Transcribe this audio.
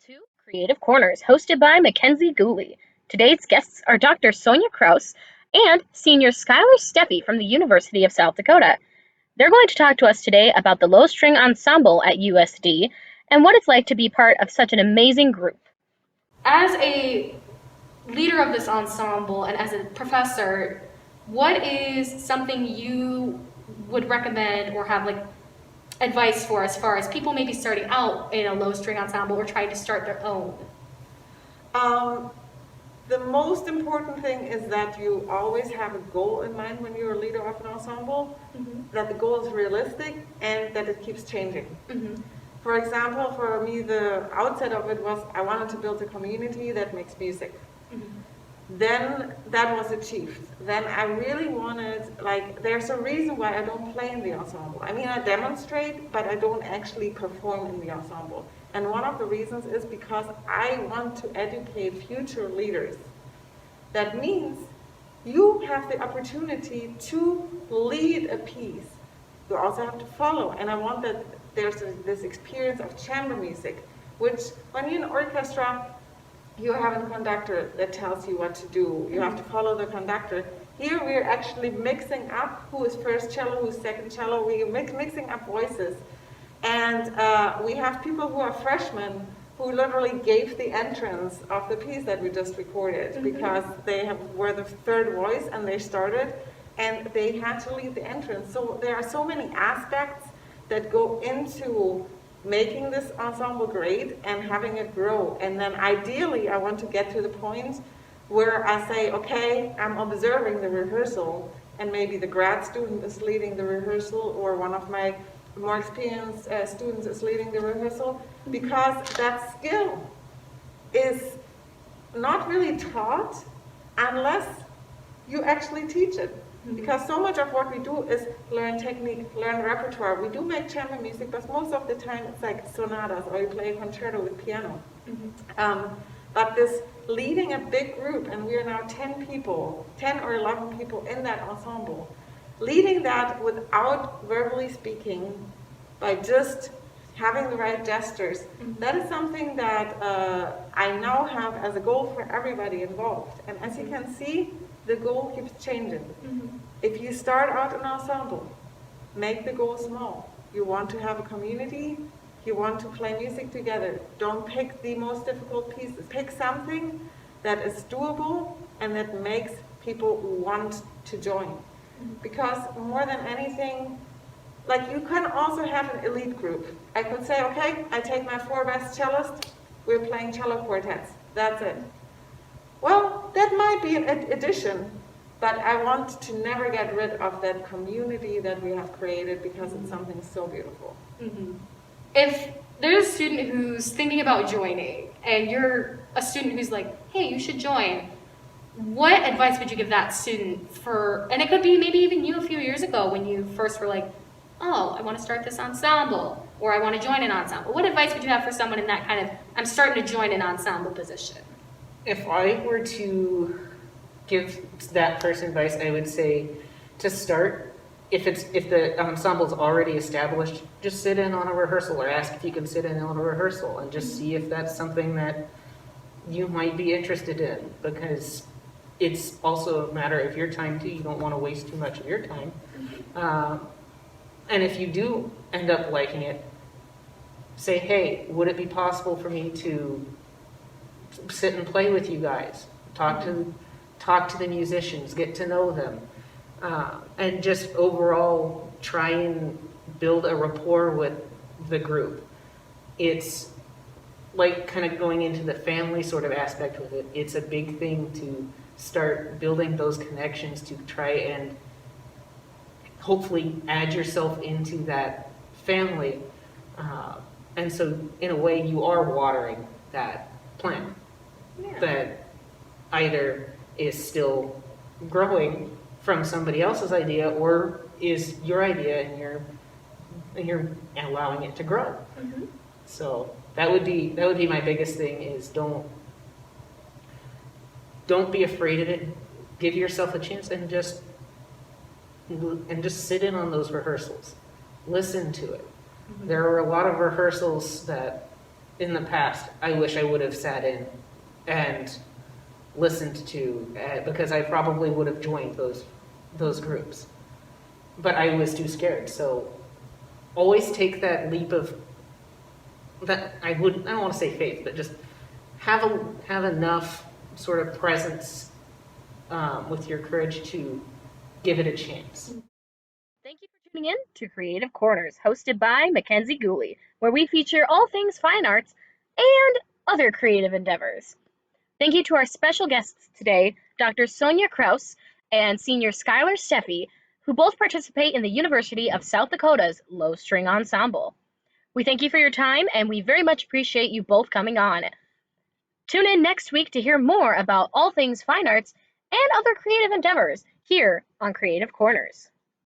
to Creative Corners, hosted by Mackenzie Gooley. Today's guests are Dr. Sonja Kraus and Senior Skylar Steffy from the University of South Dakota. They're going to talk to us today about the Low String Ensemble at USD and what it's like to be part of such an amazing group. As a leader of this ensemble and as a professor, what is something you would recommend or have advice for as far as people maybe starting out in a low string ensemble or trying to start their own? Um, the most important thing is that you always have a goal in mind when you're a leader of an ensemble, that the goal is realistic and that it keeps changing. For example, for me, the outset of it was I wanted to build a community that makes music. Then that was achieved. Then I really wanted, there's a reason why I don't play in the ensemble. I mean, I demonstrate, but I don't actually perform in the ensemble. And one of the reasons is because I want to educate future leaders. That means you have the opportunity to lead a piece. You also have to follow. And I want that there's this experience of chamber music, which when you're in orchestra, you have a conductor that tells you what to do. You have to follow the conductor. Here we're actually mixing up who is first cello, who's second cello. We're mixing up voices. And we have people who are freshmen who literally gave the entrance of the piece that we just recorded because they were the third voice and they started and they had to lead the entrance. So there are so many aspects that go into making this ensemble great and having it grow. And then ideally, I want to get to the point where I say, okay, I'm observing the rehearsal, and maybe the grad student is leading the rehearsal, or one of my more experienced students is leading the rehearsal, because that skill is not really taught unless you actually teach it. Because so much of what we do is learn technique, learn repertoire. We do make chamber music, but most of the time it's like sonatas, or you play a concerto with piano. But this leading a big group, and we are now 10 people, 10 or 11 people in that ensemble, leading that without verbally speaking, by just having the right gestures, that is something that I now have as a goal for everybody involved. And as you can see, the goal keeps changing. If you start out an ensemble, make the goal small. You want to have a community, you want to play music together. Don't pick the most difficult pieces. Pick something that is doable and that makes people want to join. Because more than anything, you can also have an elite group. I could say, okay, I take my 4 best cellists, we're playing cello quartets, that's it. Well, that might be an addition, but I want to never get rid of that community that we have created because it's something so beautiful. If there's a student who's thinking about joining, and you're a student who's like, hey, you should join, what advice would you give that student for, and it could be maybe even you a few years ago when you first were like, oh, I want to start this ensemble, or I want to join an ensemble. What advice would you have for someone in that kind of, I'm starting to join an ensemble position? If I were to give that person advice, I would say to start, if the ensemble's already established, just sit in on a rehearsal or ask if you can sit in on a rehearsal and just see if that's something that you might be interested in, because it's also a matter of your time too. You don't want to waste too much of your time. And if you do end up liking it, say, hey, would it be possible for me to sit and play with you guys, talk to the musicians, get to know them, and just overall try and build a rapport with the group. It's like kind of going into the family sort of aspect with it. It's a big thing to start building those connections to try and hopefully add yourself into that family. And so in a way you are watering that plant that either is still growing from somebody else's idea or is your idea and you're allowing it to grow. So that would be my biggest thing, is don't be afraid of it. Give yourself a chance and just sit in on those rehearsals. Listen to it. There are a lot of rehearsals that in the past, I wish I would have sat in and listened to, because I probably would have joined those groups. But I was too scared. So always take that leap of that. I don't want to say faith, but just have enough sort of presence with your courage to give it a chance. Thank you for tuning in to Creative Corners, hosted by Mackenzie Gooley, where we feature all things fine arts and other creative endeavors. Thank you to our special guests today, Dr. Sonja Kraus and Senior Skylar Steffy, who both participate in the University of South Dakota's Low String Ensemble. We thank you for your time, and we very much appreciate you both coming on. Tune in next week to hear more about all things fine arts and other creative endeavors here on Creative Corners.